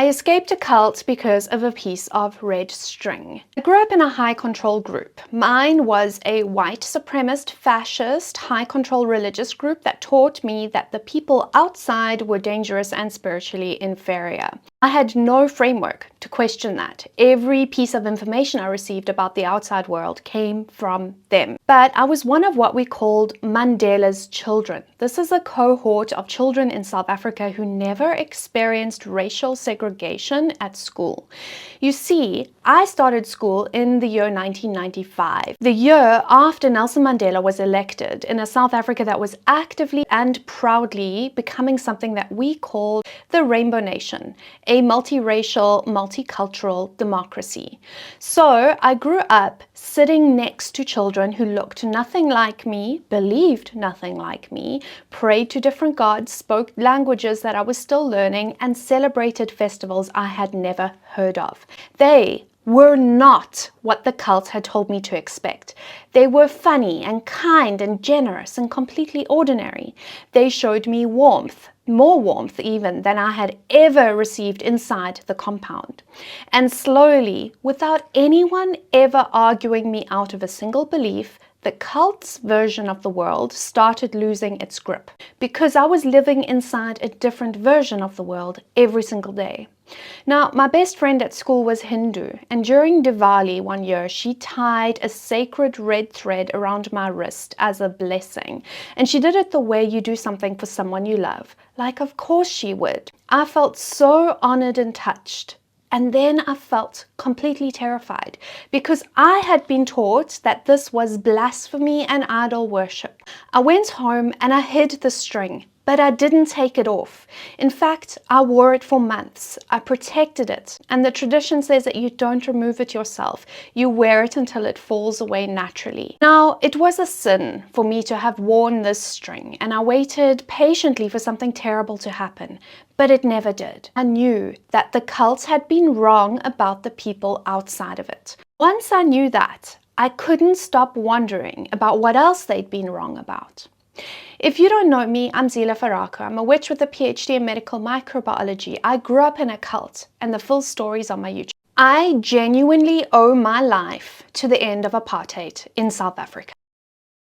I escaped a cult because of a piece of red string. I grew up in a high control group. Mine was a white supremacist, fascist, high control religious group that taught me that the people outside were dangerous and spiritually inferior. I had no framework to question that. Every piece of information I received about the outside world came from them. But I was one of what we called Mandela's children. This is a cohort of children in South Africa who never experienced racial segregation at school. You see, I started school in the year 1995, the year after Nelson Mandela was elected in a South Africa that was actively and proudly becoming something that we called the Rainbow Nation, a multiracial, multicultural democracy. So I grew up sitting next to children who looked nothing like me, believed nothing like me, prayed to different gods, spoke languages that I was still learning, and celebrated festivals I had never heard of. They were not what the cult had told me to expect. They were funny and kind and generous and completely ordinary. They showed me warmth, more warmth even than I had ever received inside the compound. And slowly, without anyone ever arguing me out of a single belief, the cult's version of the world started losing its grip because I was living inside a different version of the world every single day. Now, my best friend at school was Hindu, and during Diwali one year, she tied a sacred red thread around my wrist as a blessing. And she did it the way you do something for someone you love. Like, of course she would. I felt so honored and touched. And then I felt completely terrified because I had been taught that this was blasphemy and idol worship. I went home and I hid the string, but I didn't take it off. In fact, I wore it for months. I protected it. And the tradition says that you don't remove it yourself. You wear it until it falls away naturally. Now, it was a sin for me to have worn this string, and I waited patiently for something terrible to happen. But it never did. I knew that the cult had been wrong about the people outside of it. Once I knew that, I couldn't stop wondering about what else they'd been wrong about. If you don't know me, I'm Zela Feraco. I'm a witch with a PhD in medical microbiology. I grew up in a cult, and the full story's on my YouTube. I genuinely owe my life to the end of apartheid in South Africa.